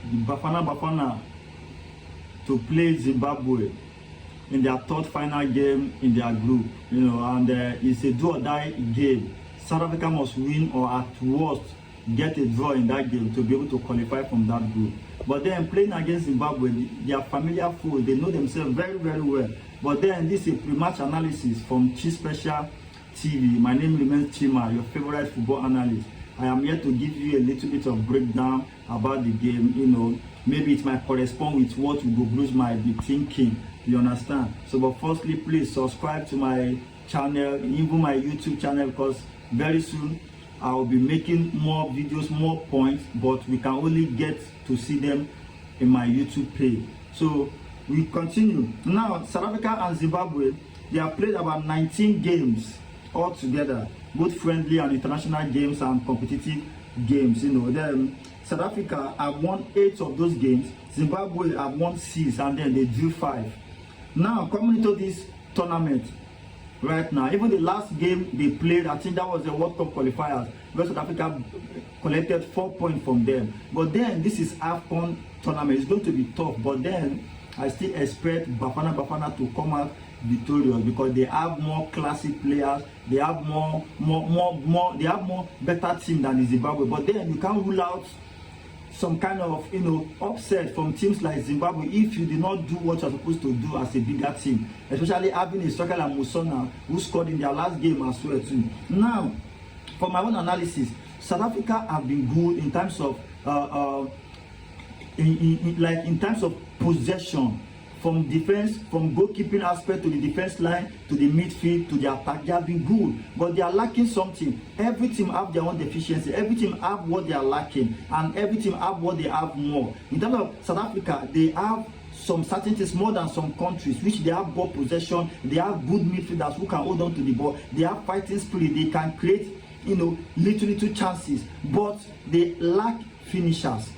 the Bafanabafana to play Zimbabwe in their third final game in their group, and it's a do or die game. South Africa must win or at worst get a draw in that game to be able to qualify from that group. But then playing against Zimbabwe, they are familiar foes, they know themselves very, very well. But then this is a pre-match analysis from Chi Special TV. My name remains Chima, your favorite football analyst. I am here to give you a little bit of breakdown about the game. Maybe it might correspond with what Ugo Blues might be thinking. You understand? So, but firstly, please subscribe to my channel, even my YouTube channel, because very soon I will be making more videos, more points, but we can only get to see them in my YouTube page. So we continue. Now, South Africa and Zimbabwe, they have played about 19 games altogether, both friendly and international games and competitive games. Then South Africa have won 8 of those games, Zimbabwe have won 6, and then they drew 5. Now, coming into this tournament right now, even the last game they played, I think that was the World Cup qualifiers, where South Africa collected 4 points from them. But then this is AFCON tournament, it's going to be tough, but then I still expect Bafanabafana to come out victorious because they have more classic players, they have more better team than the Zimbabwe. But then you can't rule out some kind of upset from teams like Zimbabwe if you did not do what you're supposed to do as a bigger team, especially having a striker like Musona who scored in their last game as well too. Now, for my own analysis, South Africa have been good in terms of in terms of possession, from defense, from goalkeeping aspect to the defense line, to the midfield, to the attack. They have been good, but they are lacking something. Every team have their own deficiency. Every team have what they are lacking, and every team have what they have more. In terms of South Africa, they have some certainties more than some countries, which they have ball possession, they have good midfielders who can hold on to the ball, they have fighting spirit, they can create little chances, but they lack finishers.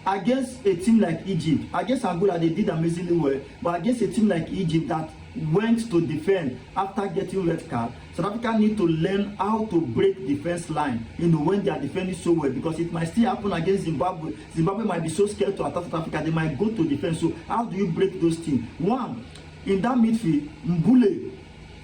Against a team like Egypt, against Angola, they did amazingly well. But against a team like Egypt that went to defend after getting red card, South Africa need to learn how to break defense line, when they are defending so well, because it might still happen against Zimbabwe. Zimbabwe might be so scared to attack South Africa, they might go to defense. So how do you break those teams? One, in that midfield, Mbule.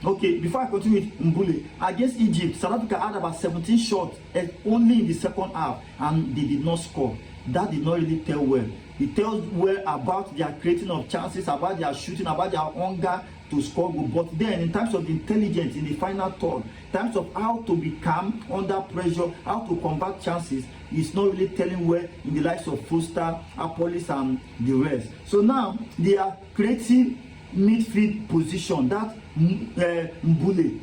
Okay, before I continue with Mbule, against Egypt, South Africa had about 17 shots only in the second half, and they did not score. That did not really tell well. It tells well about their creating of chances, about their shooting, about their hunger to score goal. But then in terms of the intelligence in the final third, in terms of how to be calm under pressure, how to convert chances, it's not really telling well in the likes of Foster, Apollis and the rest. So now they are creating midfield position, that Mbule,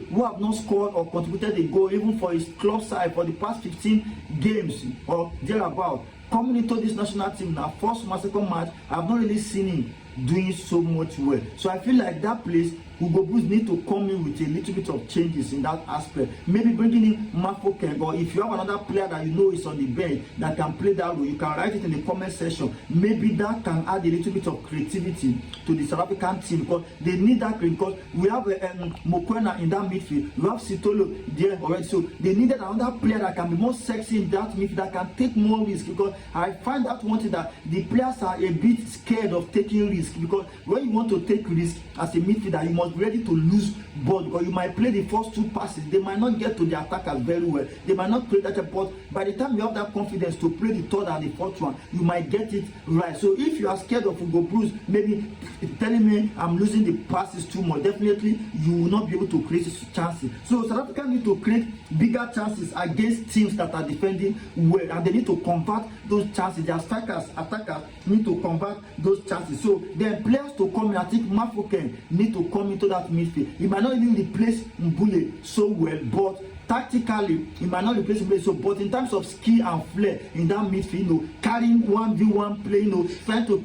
who have not scored or contributed a goal even for his club side for the past 15 games or thereabout, coming into this national team now, first match, second match, I have not really seen him doing so much well. So I feel like that place, Ugo Blues need to come in with a little bit of changes in that aspect. Maybe bringing in Mafoken, or if you have another player that is on the bench that can play that role, you can write it in the comment section. Maybe that can add a little bit of creativity to the South African team, because they need that, because we have Mokoena in that midfield, we have Sitolo there already, so they needed another player that can be more sexy in that midfield, that can take more risk, because I find that one thing that the players are a bit scared of taking risk, because when you want to take risk as a midfielder, you must be ready to lose ball, because you might play the first 2 passes, they might not get to the attackers very well, they might not play that, but by the time you have that confidence to play the third and the fourth one, you might get it right. So if you are scared of Ugo Blues maybe telling me I'm losing the passes too much, definitely you will not be able to create chances. So South Africa need to create bigger chances against teams that are defending well, and they need to convert those chances. Their strikers, attackers need to convert those chances. So then players to come in, I think Mafoken need to come into that midfield. He might not even replace Mbule so well, but tactically he might not replace Mbule so, but in terms of skill and flair in that midfield, carrying 1v1 play, trying to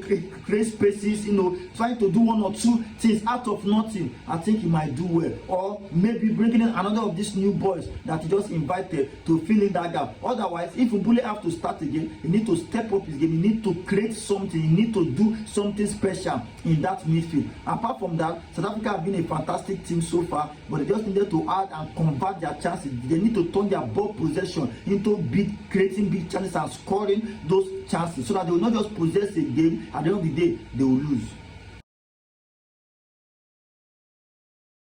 create spaces, trying to do 1 or 2 things out of nothing, I think he might do well. Or maybe bringing in another of these new boys that he just invited to fill in that gap. Otherwise, if Mbule have to start again, he need to step up his game, he need to create something, he need to do something special in that midfield. Apart from that, South Africa have been a fantastic team so far, but they just needed to add and convert their chances. they need to turn their ball possession into creating big chances and scoring those chances, so that they will not just possess a game. At the end of the day, they will lose.